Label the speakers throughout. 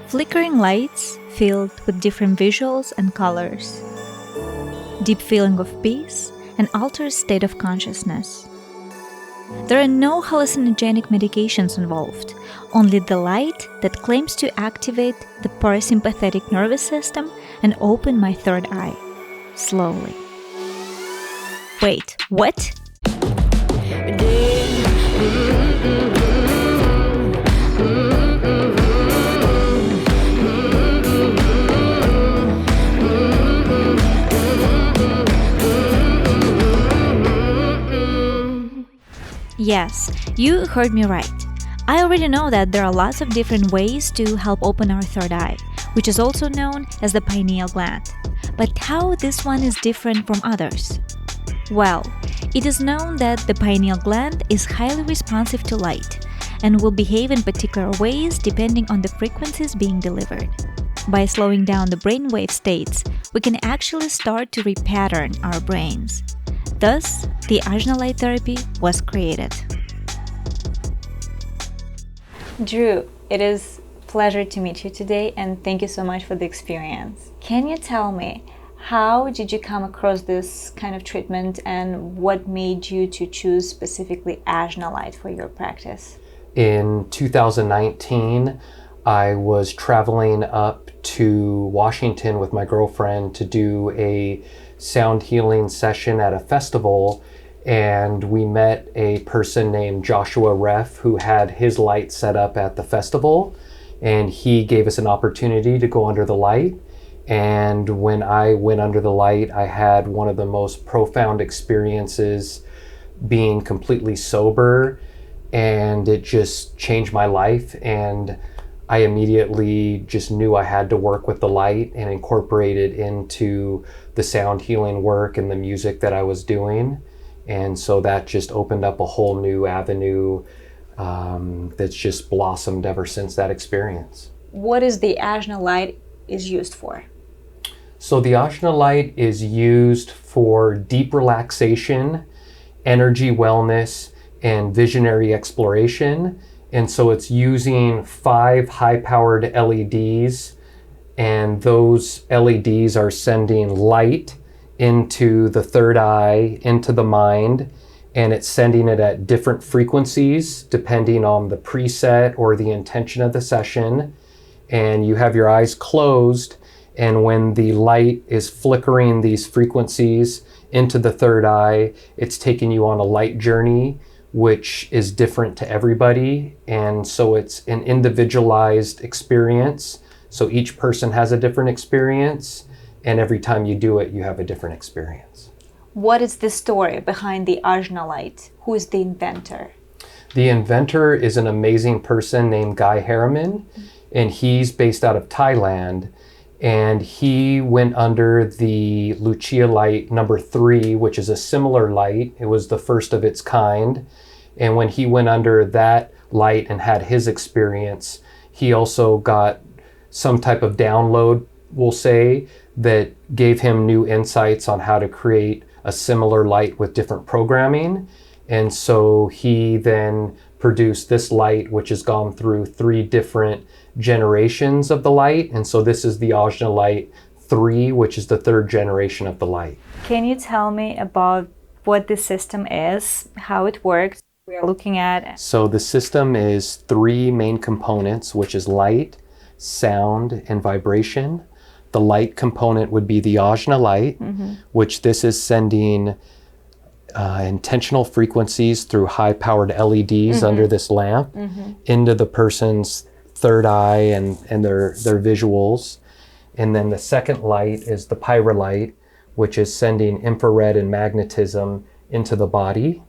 Speaker 1: Flickering lights filled with different visuals and colors. Deep feeling of peace and altered state of consciousness. There are no hallucinogenic medications involved, only the light that claims to activate the parasympathetic nervous system and open my third eye, slowly. Wait, what? Yes, you heard me right. I already know that there are lots of different ways to help open our third eye, which is also known as the pineal gland. But how this one is different from others? Well, it is known that the pineal gland is highly responsive to light and will behave in particular ways depending on the frequencies being delivered. By slowing down the brainwave states, we can actually start to repattern our brains. Thus, the Ajna Light Therapy was created. Dru, it is a pleasure to meet you today, and thank you so much for the experience. Can you tell me, how did you come across this kind of treatment and what made you to choose specifically Ajna Light for your practice?
Speaker 2: In 2019, I was traveling up to Washington with my girlfriend to do a sound healing session at a festival, and we met a person named Joshua Reff who had his light set up at the festival, and he gave us an opportunity to go under the light. And when I went under the light, I had one of the most profound experiences being completely sober, and it just changed my life. And I immediately just knew I had to work with the light and incorporate it into the sound healing work and the music that I was doing. And so that just opened up a whole new avenue that's just blossomed ever since that experience.
Speaker 1: What is the Ajna Light is used for?
Speaker 2: So the Ajna Light is used for deep relaxation, energy wellness, and visionary exploration. And so it's using 5 high-powered LEDs, and those LEDs are sending light into the third eye, into the mind, and it's sending it at different frequencies depending on the preset or the intention of the session. And you have your eyes closed, and when the light is flickering these frequencies into the third eye, it's taking you on a light journey, which is different to everybody. And so it's an individualized experience. So each person has a different experience, and every time you do it, you have a different experience.
Speaker 1: What is the story behind the Ajna Light? Who is the inventor?
Speaker 2: The inventor is an amazing person named Guy Harriman, and he's based out of Thailand. And he went under the Lucia light number 3, which is a similar light. It was the first of its kind. And when he went under that light and had his experience, he also got some type of download, we'll say, that gave him new insights on how to create a similar light with different programming. And so he then produced this light, which has gone through 3 different generations of the light. And so this is the Ajna Light 3, which is the 3rd generation of the light.
Speaker 1: Can you tell me about what this system is, how it works? We are looking at.
Speaker 2: So the system is 3 main components, which is light, sound, and vibration. The light component would be the Ajna Light, which this is sending intentional frequencies through high-powered LEDs under this lamp into the person's third eye and their visuals. And then the second light is the pyrolight, which is sending infrared and magnetism into the body.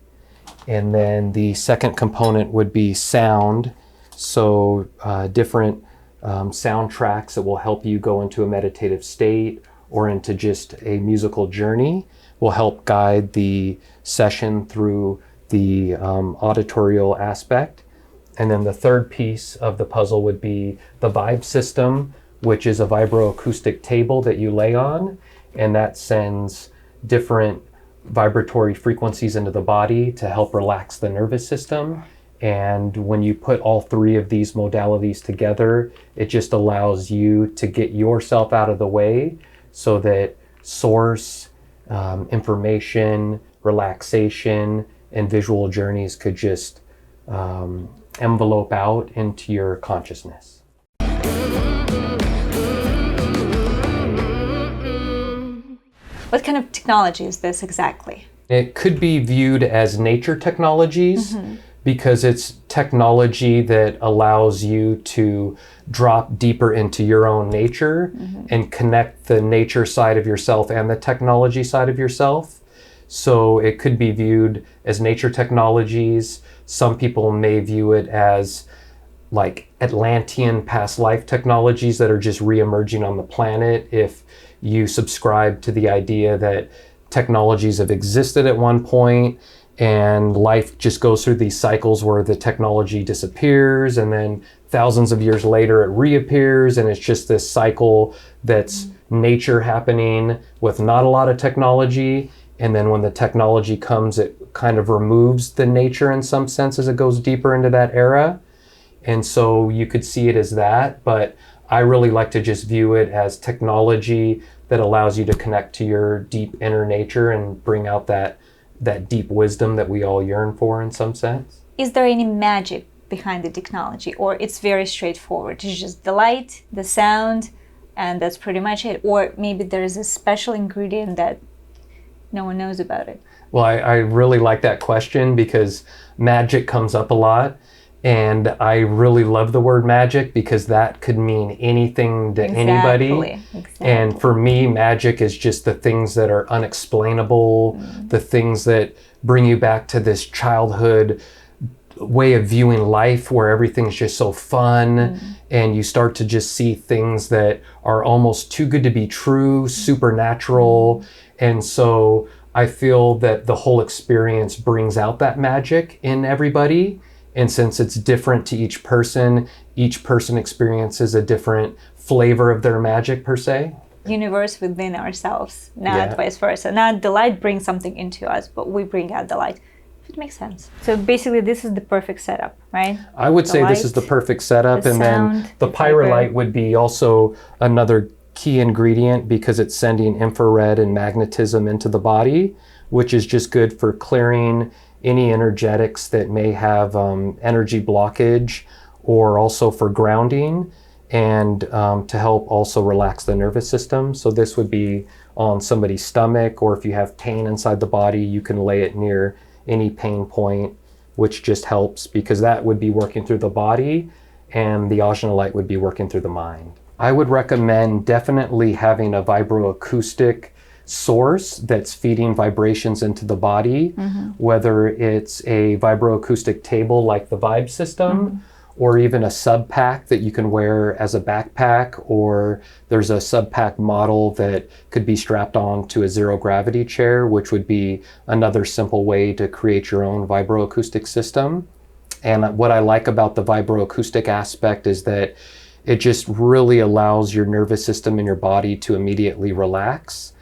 Speaker 2: And then the second component would be sound. So different soundtracks that will help you go into a meditative state or into just a musical journey will help guide the session through the auditorial aspect. And then the third piece of the puzzle would be the vibe system, which is a vibroacoustic table that you lay on, and that sends different vibratory frequencies into the body to help relax the nervous system. And when you put all three of these modalities together, it just allows you to get yourself out of the way so that source, information, relaxation, and visual journeys could just envelope out into your consciousness.
Speaker 1: What kind of technology is this exactly?
Speaker 2: It could be viewed as nature technologies because it's technology that allows you to drop deeper into your own nature and connect the nature side of yourself and the technology side of yourself. So it could be viewed as nature technologies. Some people may view it as like Atlantean past life technologies that are just re-emerging on the planet. If you subscribe to the idea that technologies have existed at one point and life just goes through these cycles where the technology disappears and then thousands of years later it reappears, and it's just this cycle that's nature happening with not a lot of technology. And then when the technology comes, it kind of removes the nature in some sense as it goes deeper into that era. And so you could see it as that, but I really like to just view it as technology that allows you to connect to your deep inner nature and bring out that deep wisdom that we all yearn for in some sense.
Speaker 1: Is there any magic behind the technology, or it's very straightforward? It's just the light, the sound, and that's pretty much it? Or maybe there's a special ingredient that no one knows about it?
Speaker 2: Well, I really like that question because magic comes up a lot. And I really love the word magic because that could mean anything to anybody. Exactly. And for me, magic is just the things that are unexplainable, the things that bring you back to this childhood way of viewing life where everything's just so fun and you start to just see things that are almost too good to be true, supernatural. And so I feel that the whole experience brings out that magic in everybody. And since it's different to each person experiences a different flavor of their magic per se.
Speaker 1: Universe within ourselves, not vice versa. Not the light brings something into us, but we bring out the light. It makes sense. So basically this is the perfect setup, right?
Speaker 2: I would say this is the perfect setup. And then the pyrolite would be also another key ingredient because it's sending infrared and magnetism into the body, which is just good for clearing any energetics that may have energy blockage, or also for grounding and to help also relax the nervous system. So this would be on somebody's stomach, or if you have pain inside the body, you can lay it near any pain point, which just helps because that would be working through the body and the Ajna light would be working through the mind. I would recommend definitely having a vibroacoustic source that's feeding vibrations into the body, whether it's a vibroacoustic table like the Vibe system, or even a sub pack that you can wear as a backpack, or there's a sub pack model that could be strapped on to a zero gravity chair, which would be another simple way to create your own vibroacoustic system. And what I like about the vibroacoustic aspect is that it just really allows your nervous system and your body to immediately relax.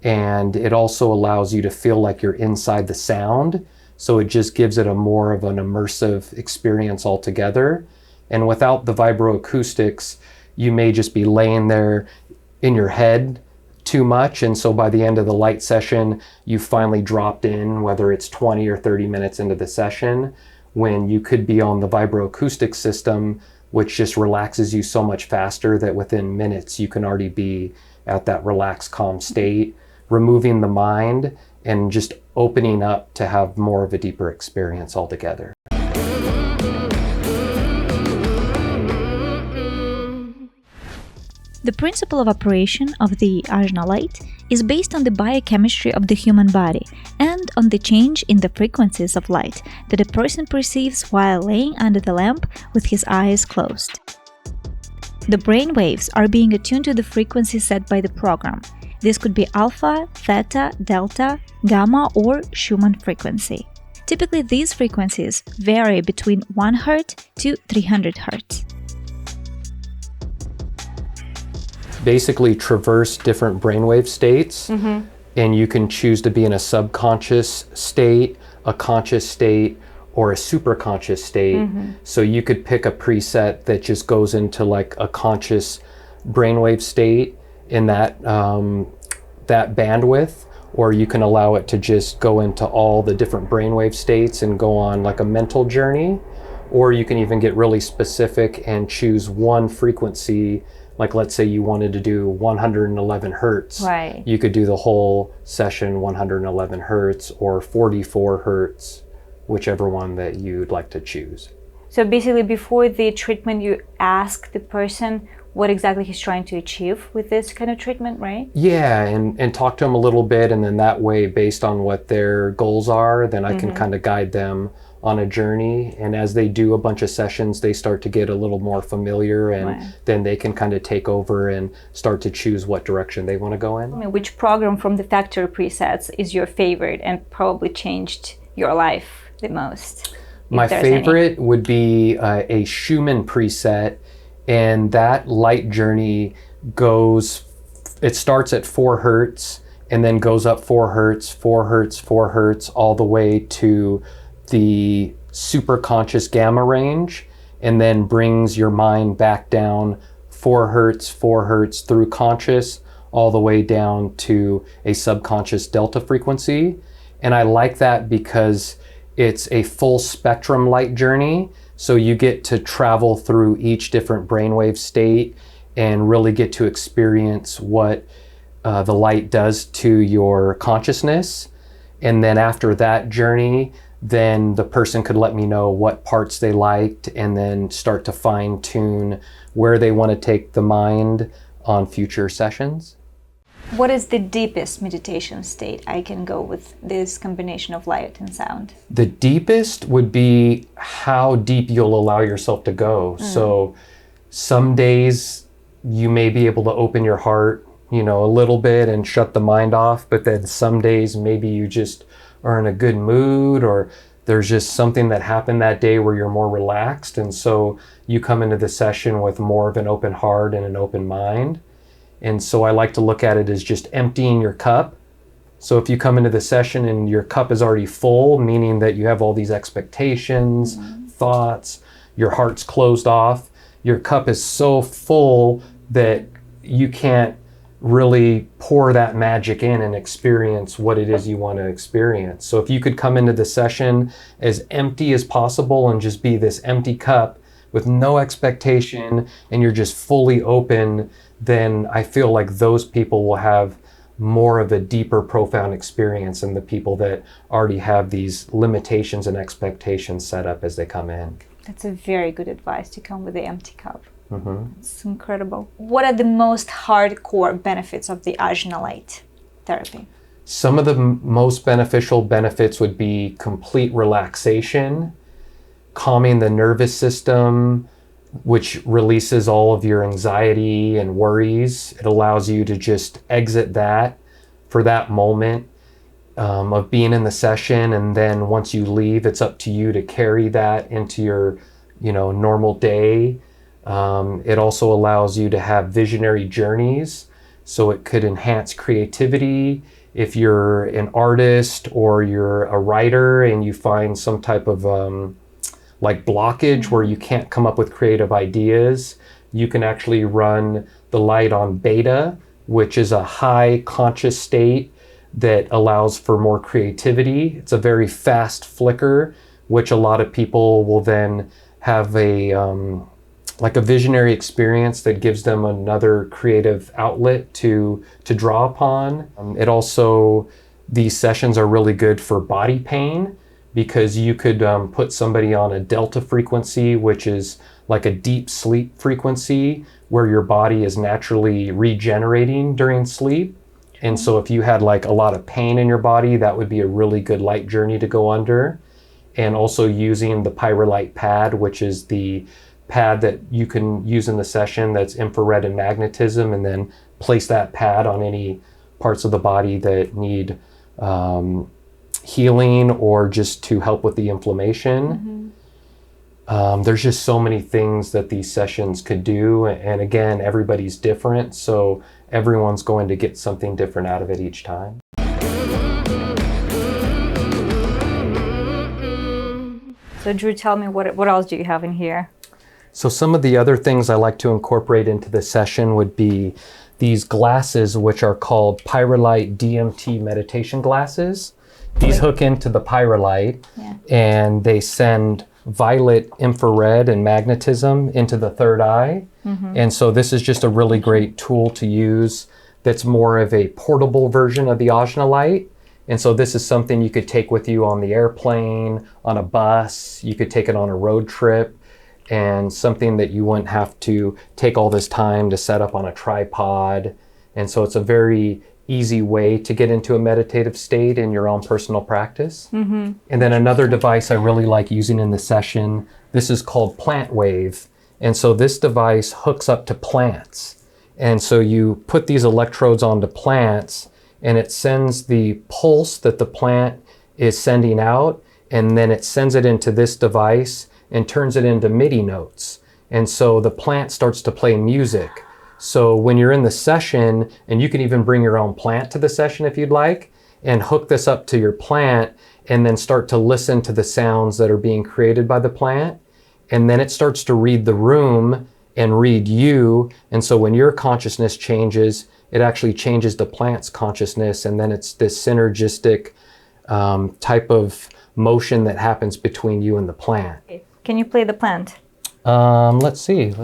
Speaker 2: And it also allows you to feel like you're inside the sound. So it just gives it a more of an immersive experience altogether. And without the vibroacoustics, you may just be laying there in your head too much. And so by the end of the light session, you finally dropped in, whether it's 20 or 30 minutes into the session, when you could be on the vibroacoustic system, which just relaxes you so much faster that within minutes you can already be at that relaxed, calm state, removing the mind and just opening up to have more of a deeper experience altogether.
Speaker 1: The principle of operation of the Ajna light is based on the biochemistry of the human body and on the change in the frequencies of light that a person perceives while laying under the lamp with his eyes closed. The brain waves are being attuned to the frequency set by the program. This could be alpha, theta, delta, gamma, or Schumann frequency. Typically, these frequencies vary between 1 Hz to 300 Hz.
Speaker 2: Basically traverse different brainwave states, and you can choose to be in a subconscious state, a conscious state, or a super conscious state. So you could pick a preset that just goes into like a conscious brainwave state in that that bandwidth, or you can allow it to just go into all the different brainwave states and go on like a mental journey, or you can even get really specific and choose one frequency. Like let's say you wanted to do 111 hertz.
Speaker 1: Right.
Speaker 2: You could do the whole session 111 hertz or 44 hertz, whichever one that you'd like to choose.
Speaker 1: So basically before the treatment, you ask the person what exactly he's trying to achieve with this kind of treatment, right?
Speaker 2: Yeah, and talk to them a little bit, and then that way, based on what their goals are, then I can kind of guide them on a journey. And as they do a bunch of sessions, they start to get a little more familiar, and then they can kind of take over and start to choose what direction they want to go in.
Speaker 1: I mean, which program from the factory presets is your favorite and probably changed your life the most?
Speaker 2: My favorite would be a Schumann preset, and that light journey it starts at 4 hertz and then goes up 4 hertz, 4 hertz, 4 hertz, all the way to the super conscious gamma range, and then brings your mind back down 4 hertz through conscious, all the way down to a subconscious delta frequency. And I like that because it's a full spectrum light journey. So you get to travel through each different brainwave state and really get to experience what the light does to your consciousness. And then after that journey, then the person could let me know what parts they liked, and then start to fine tune where they want to take the mind on future sessions.
Speaker 1: What is the deepest meditation state I can go with this combination of light and sound?
Speaker 2: The deepest would be how deep you'll allow yourself to go. So some days you may be able to open your heart, a little bit and shut the mind off, but then some days maybe you just are in a good mood, or there's just something that happened that day where you're more relaxed. And so you come into the session with more of an open heart and an open mind. And so I like to look at it as just emptying your cup. So if you come into the session and your cup is already full, meaning that you have all these expectations, thoughts, your heart's closed off, your cup is so full that you can't really pour that magic in and experience what it is you want to experience. So if you could come into the session as empty as possible and just be this empty cup with no expectation, and you're just fully open, then I feel like those people will have more of a deeper, profound experience than the people that already have these limitations and expectations set up as they come in.
Speaker 1: That's a very good advice, to come with the empty cup. It's incredible. What are the most hardcore benefits of the Ajna Light therapy?
Speaker 2: Some of the most beneficial benefits would be complete relaxation, calming the nervous system, which releases all of your anxiety and worries. It allows you to just exit that for that moment of being in the session. And then once you leave, it's up to you to carry that into your, normal day. It also allows you to have visionary journeys. So it could enhance creativity. If you're an artist or you're a writer and you find some type of blockage where you can't come up with creative ideas, you can actually run the light on beta, which is a high conscious state that allows for more creativity. It's a very fast flicker, which a lot of people will then have a visionary experience that gives them another creative outlet to draw upon. These sessions are really good for body pain, because you could put somebody on a delta frequency, which is like a deep sleep frequency where your body is naturally regenerating during sleep. And so if you had a lot of pain in your body, that would be a really good light journey to go under. And also using the Pyrolight pad, which is the pad that you can use in the session that's infrared and magnetism, and then place that pad on any parts of the body that need healing or just to help with the inflammation. There's just so many things that these sessions could do. And again, everybody's different. So everyone's going to get something different out of it each time.
Speaker 1: So Dru, tell me what else do you have in here?
Speaker 2: So some of the other things I like to incorporate into the session would be these glasses, which are called Pyrolite DMT meditation glasses. These hook into the pyrolite, and they send violet, infrared, and magnetism into the third eye. And so this is just a really great tool to use that's more of a portable version of the Ajna light. And so this is something you could take with you on the airplane, on a bus, you could take it on a road trip, and something that you wouldn't have to take all this time to set up on a tripod. And so it's a very easy way to get into a meditative state in your own personal practice. And then another device I really like using in the session, this is called Plant Wave. And so this device hooks up to plants. And so you put these electrodes onto plants, and it sends the pulse that the plant is sending out, and then it sends it into this device and turns it into MIDI notes. And so the plant starts to play music. So when you're in the session, and you can even bring your own plant to the session if you'd like, and hook this up to your plant, and then start to listen to the sounds that are being created by the plant. And then it starts to read the room and read you. And so when your consciousness changes, it actually changes the plant's consciousness. And then it's this synergistic type of motion that happens between you and the plant.
Speaker 1: Can you play the plant?
Speaker 2: Let's see.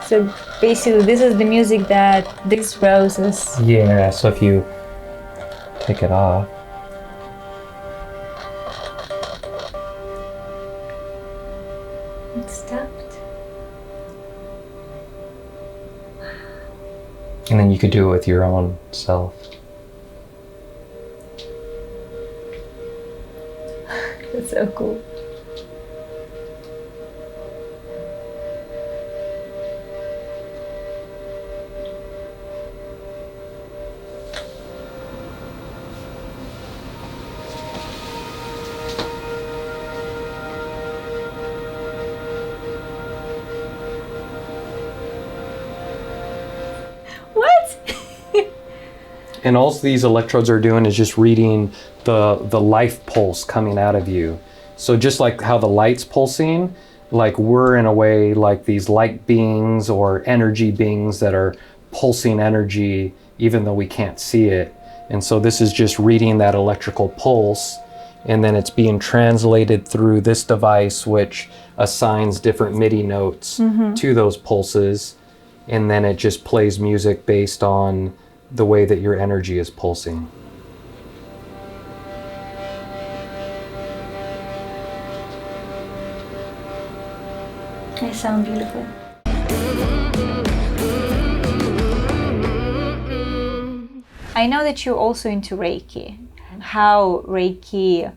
Speaker 1: So basically, this is the music that these roses.
Speaker 2: Yeah, so if you take it off.
Speaker 1: It stopped.
Speaker 2: And then you could do it with your own self.
Speaker 1: That's so cool.
Speaker 2: And all these electrodes are doing is just reading the life pulse coming out of you. So just like how the light's pulsing, like we're in a way like these light beings or energy beings that are pulsing energy even though we can't see it. And so this is just reading that electrical pulse, and then it's being translated through this device, which assigns different MIDI notes to those pulses. And then it just plays music based on the way that your energy is pulsing.
Speaker 1: They sound beautiful. I know that you're also into Reiki. How Reiki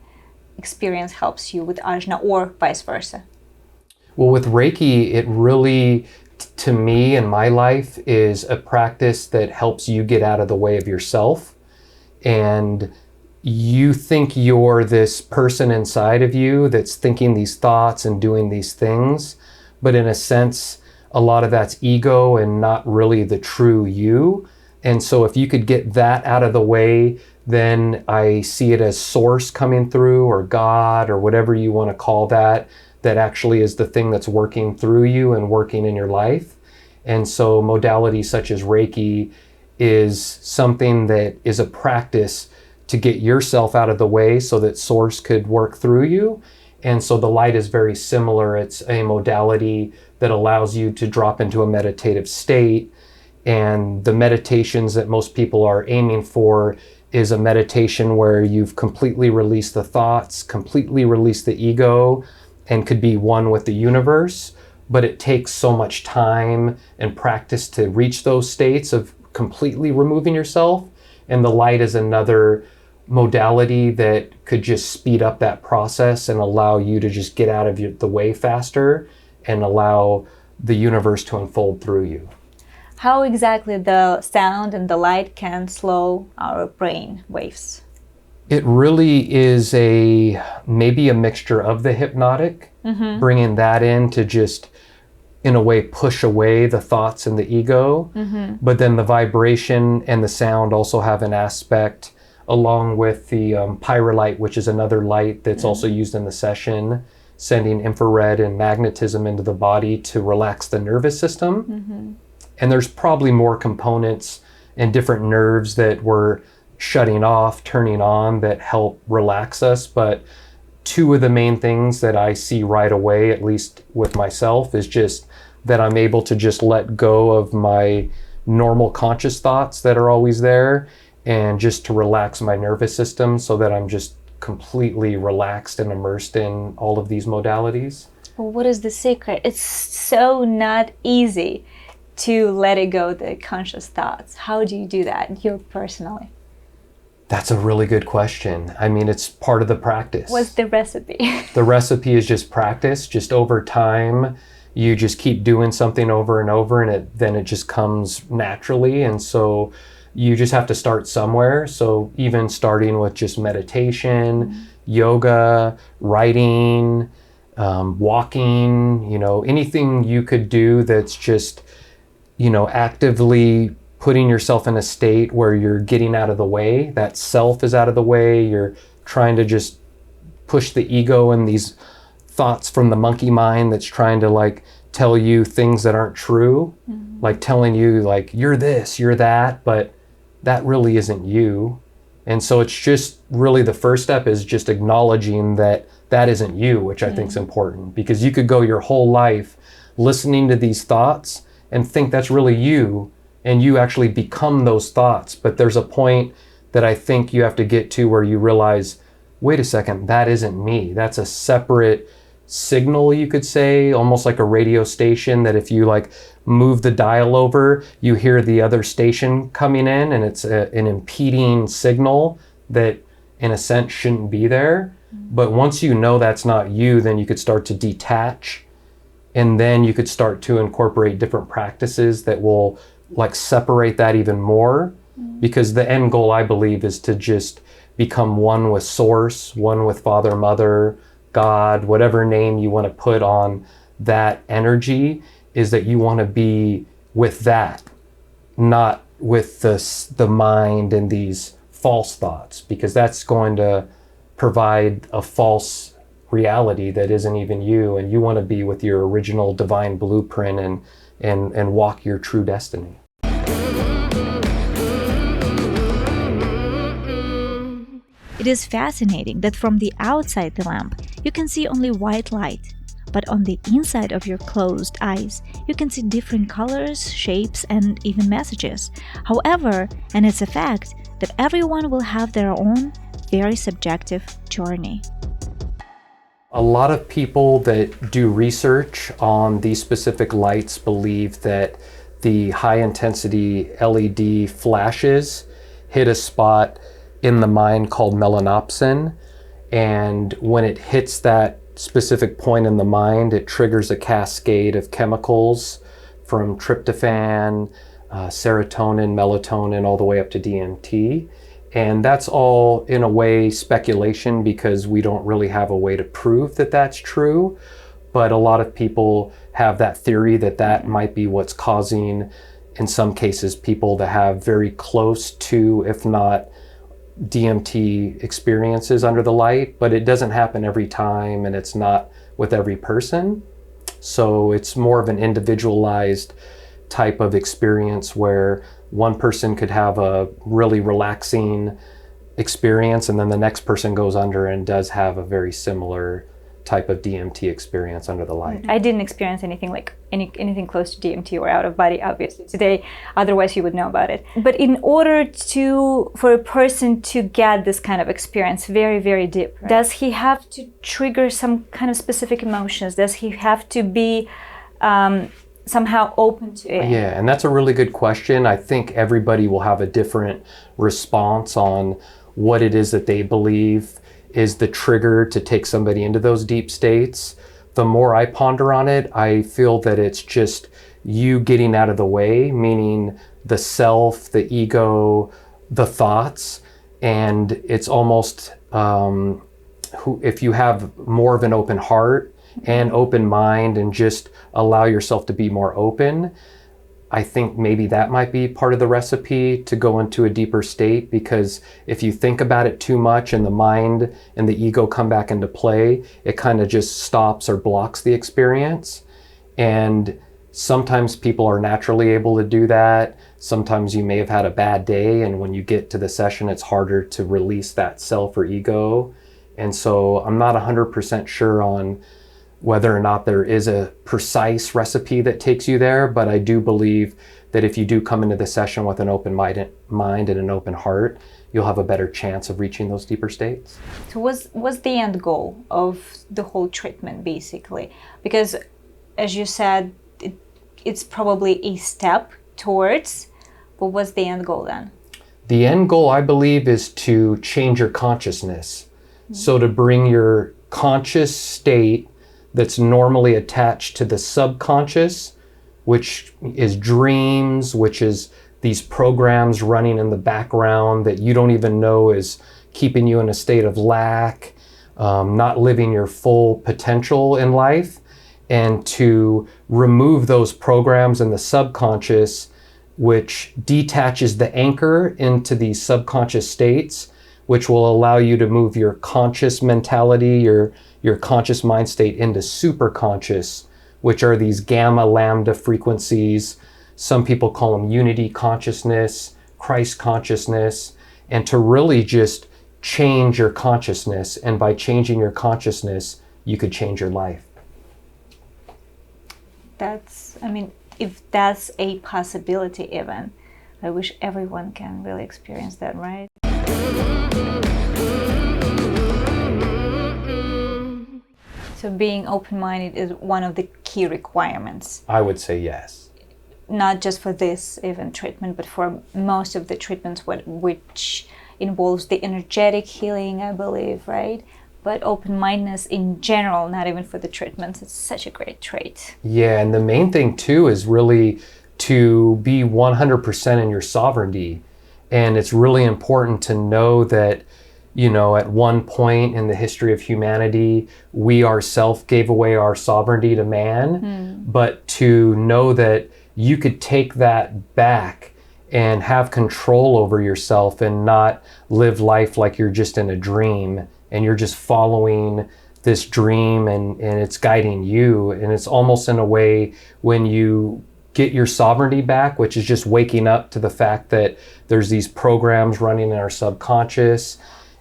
Speaker 1: experience helps you with Ajna or vice versa?
Speaker 2: Well, with Reiki, it really, to me in my life, is a practice that helps you get out of the way of yourself. And you think you're this person inside of you that's thinking these thoughts and doing these things. But in a sense, a lot of that's ego and not really the true you. And so if you could get that out of the way, then I see it as source coming through, or God, or whatever you want to call that, that actually is the thing that's working through you and working in your life. And so modalities such as Reiki is something that is a practice to get yourself out of the way so that source could work through you. And so the light is very similar. It's a modality that allows you to drop into a meditative state. And the meditations that most people are aiming for is a meditation where you've completely released the thoughts, completely released the ego, and could be one with the universe. But it takes so much time and practice to reach those states of completely removing yourself. And the light is another modality that could just speed up that process and allow you to just get out of the way faster and allow the universe to unfold through you.
Speaker 1: How exactly the sound and the light can slow our brain waves?
Speaker 2: It really is maybe a mixture of the hypnotic, bringing that in to just, in a way, push away the thoughts and the ego. But then the vibration and the sound also have an aspect, along with the pyrolite, which is another light that's also used in the session, sending infrared and magnetism into the body to relax the nervous system. And there's probably more components and different nerves that we're shutting off, turning on, that help relax us. But two of the main things that I see right away, at least with myself, is just that I'm able to just let go of my normal conscious thoughts that are always there, and just to relax my nervous system so that I'm just completely relaxed and immersed in all of these modalities.
Speaker 1: Well, what is the secret? It's so not easy to let it go, the conscious thoughts. How do you do that, you personally?
Speaker 2: That's a really good question. I mean, it's part of the practice.
Speaker 1: What's the recipe?
Speaker 2: The recipe is just practice. Just over time, you just keep doing something over and over, and then it just comes naturally. And so you just have to start somewhere. So even starting with just meditation, yoga, writing, walking, anything you could do that's just, actively putting yourself in a state where you're getting out of the way, that self is out of the way, you're trying to just push the ego and these thoughts from the monkey mind that's trying to tell you things that aren't true, like telling you you're this, you're that, but that really isn't you. And so it's just really, the first step is just acknowledging that that isn't you, which I think is important, because you could go your whole life listening to these thoughts and think that's really you, and you actually become those thoughts. But there's a point that I think you have to get to where you realize, wait a second, that isn't me. That's a separate signal, you could say, almost like a radio station, that if you move the dial over, you hear the other station coming in, and it's an impeding signal that in a sense shouldn't be there. But once you know that's not you, then you could start to detach, and then you could start to incorporate different practices that will separate that even more, because the end goal, I believe, is to just become one with Source, one with Father, Mother, God, whatever name you want to put on that energy, is that you want to be with that, not with the mind and these false thoughts, because that's going to provide a false reality that isn't even you. And you want to be with your original divine blueprint and walk your true destiny.
Speaker 1: It is fascinating that from the outside the lamp, you can see only white light. But on the inside of your closed eyes, you can see different colors, shapes, and even messages. However, and it's a fact that everyone will have their own very subjective journey.
Speaker 2: A lot of people that do research on these specific lights believe that the high intensity LED flashes hit a spot in the mind called melanopsin, and when it hits that specific point in the mind, it triggers a cascade of chemicals from tryptophan, serotonin, melatonin, all the way up to DMT. And that's all, in a way, speculation, because we don't really have a way to prove that that's true. But a lot of people have that theory that that might be what's causing, in some cases, people to have very close to, if not DMT experiences under the light. But it doesn't happen every time, and it's not with every person. So it's more of an individualized type of experience where one person could have a really relaxing experience, and then the next person goes under and does have a very similar type of DMT experience under the light.
Speaker 1: I didn't experience anything anything close to DMT or out of body, obviously, today. Otherwise, you would know about it. But in order for a person to get this kind of experience very, very deep, right, does he have to trigger some kind of specific emotions? Does he have to be somehow open to it?
Speaker 2: Yeah, and that's a really good question. I think everybody will have a different response on what it is that they believe is the trigger to take somebody into those deep states. The more I ponder on it, I feel that it's just you getting out of the way, meaning the self, the ego, the thoughts. And it's almost, if you have more of an open heart and open mind and just allow yourself to be more open, I think maybe that might be part of the recipe to go into a deeper state, because if you think about it too much and the mind and the ego come back into play, it kind of just stops or blocks the experience. And sometimes people are naturally able to do that. Sometimes you may have had a bad day, and when you get to the session, it's harder to release that self or ego. And so I'm not 100% sure on whether or not there is a precise recipe that takes you there, but I do believe that if you do come into the session with an open mind and an open heart, you'll have a better chance of reaching those deeper states.
Speaker 1: So what's the end goal of the whole treatment, basically? Because as you said, it's probably a step towards, but what's the end goal then?
Speaker 2: The end goal, I believe, is to change your consciousness. Mm-hmm. So to bring your conscious state that's normally attached to the subconscious, which is dreams, which is these programs running in the background that you don't even know is keeping you in a state of lack, not living your full potential in life, and to remove those programs in the subconscious, which detaches the anchor into these subconscious states, which will allow you to move your conscious mentality, your conscious mind state into super conscious, which are these gamma lambda frequencies. Some people call them unity consciousness, Christ consciousness, and to really just change your consciousness. And by changing your consciousness, you could change your life.
Speaker 1: If that's a possibility even, I wish everyone can really experience that, right? So being open-minded is one of the key requirements.
Speaker 2: I would say yes.
Speaker 1: Not just for this even treatment, but for most of the treatments which involves the energetic healing, I believe, right? But open-mindedness in general, not even for the treatments, it's such a great trait.
Speaker 2: Yeah, and the main thing too is really to be 100% in your sovereignty. And it's really important to know that, you know, at one point in the history of humanity, we ourselves gave away our sovereignty to man, but to know that you could take that back and have control over yourself and not live life like you're just in a dream and you're just following this dream and it's guiding you. And it's almost in a way when you get your sovereignty back, which is just waking up to the fact that there's these programs running in our subconscious,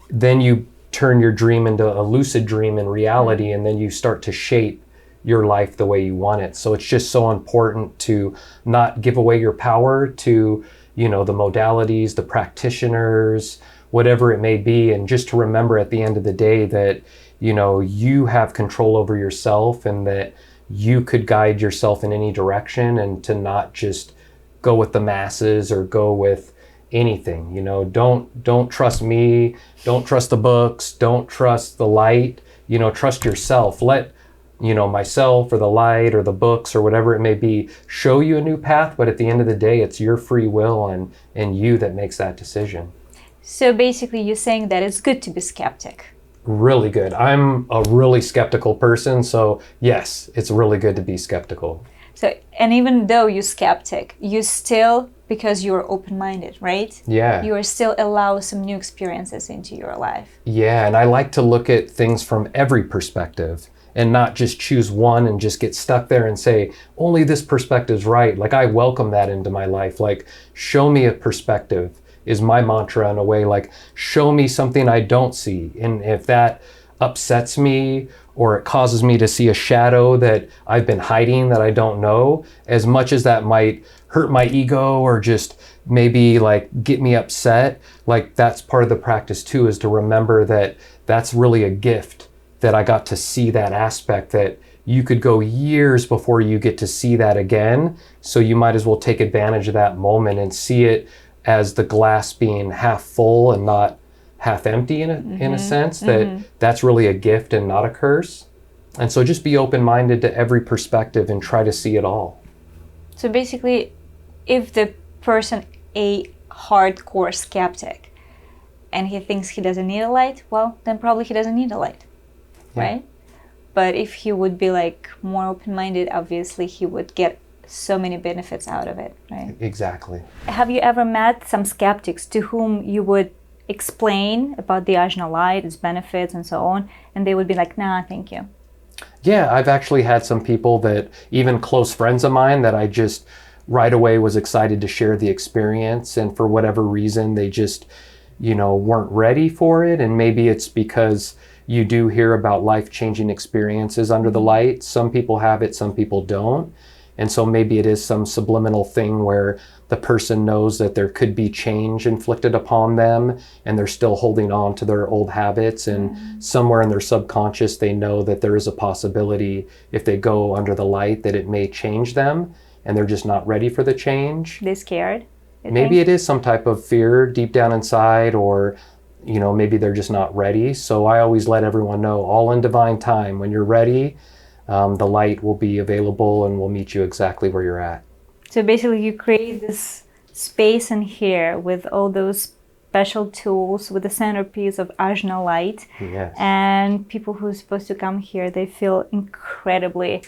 Speaker 2: then you turn your dream into a lucid dream in reality, and then you start to shape your life the way you want it. So it's just so important to not give away your power to, you know, the modalities, the practitioners, whatever it may be, and just to remember at the end of the day that, you know, you have control over yourself and that you could guide yourself in any direction, and to not just go with the masses or go with anything. You know, don't trust me, don't trust the books, don't trust the light, you know, trust yourself. Let, you know, myself or the light or the books or whatever it may be show you a new path, but at the end of the day, it's your free will and you that makes that decision.
Speaker 1: So basically you're saying that it's good to be skeptic.
Speaker 2: Really good. I'm a really skeptical person, so yes, it's really good to be skeptical.
Speaker 1: So, and even though you're skeptic, you still, because you're open-minded, right?
Speaker 2: Yeah.
Speaker 1: You are still allow some new experiences into your life.
Speaker 2: Yeah, and I like to look at things from every perspective and not just choose one and just get stuck there and say, only this perspective's right. Like, I welcome that into my life. Like, show me a perspective is my mantra in a way. Like, show me something I don't see. And if that upsets me or it causes me to see a shadow that I've been hiding that I don't know, as much as that might hurt my ego or just maybe like get me upset, like that's part of the practice too, is to remember that that's really a gift that I got to see that aspect, that you could go years before you get to see that again. So you might as well take advantage of that moment and see it as the glass being half full and not half empty in a sense, that's really a gift and not a curse. And so just be open-minded to every perspective and try to see it all.
Speaker 1: So basically, if the person a hardcore skeptic and he thinks he doesn't need a light, well, then probably he doesn't need a light, right? But if he would be like more open-minded, obviously he would get so many benefits out of it, right?
Speaker 2: Exactly.
Speaker 1: Have you ever met some skeptics to whom you would explain about the Ajna light, its benefits and so on, and they would be like, nah, thank you?
Speaker 2: Yeah, I've actually had some people that, even close friends of mine, that I just right away was excited to share the experience, and for whatever reason they just, weren't ready for it. And maybe it's because you do hear about life-changing experiences under the light. Some people have it, some people don't. And so maybe it is some subliminal thing where the person knows that there could be change inflicted upon them and they're still holding on to their old habits. And somewhere in their subconscious, they know that there is a possibility if they go under the light that it may change them, and they're just not ready for the change.
Speaker 1: They're scared?
Speaker 2: Maybe it is some type of fear deep down inside, or maybe they're just not ready. So I always let everyone know, all in divine time, when you're ready, the light will be available and will meet you exactly where you're at.
Speaker 1: So basically you create this space in here with all those special tools, with the centerpiece of Ajna light.
Speaker 2: Yes.
Speaker 1: And people who are supposed to come here, they feel incredibly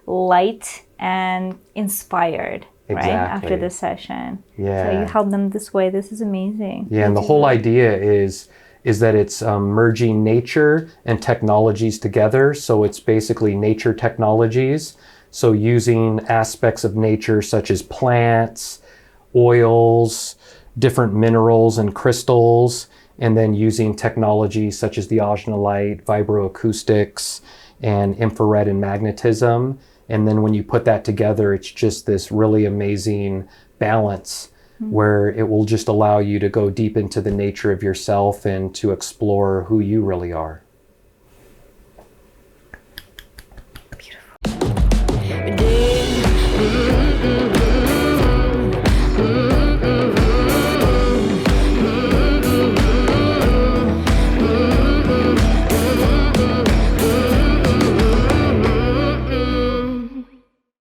Speaker 1: light and inspired, right? After the session.
Speaker 2: Yeah.
Speaker 1: So you help them this way. This is amazing.
Speaker 2: Yeah, and the whole idea is that it's merging nature and technologies together. So it's basically nature technologies. So using aspects of nature such as plants, oils, different minerals and crystals, and then using technology such as the Ajna light, vibroacoustics, and infrared and magnetism. And then when you put that together, it's just this really amazing balance where it will just allow you to go deep into the nature of yourself and to explore who you really are.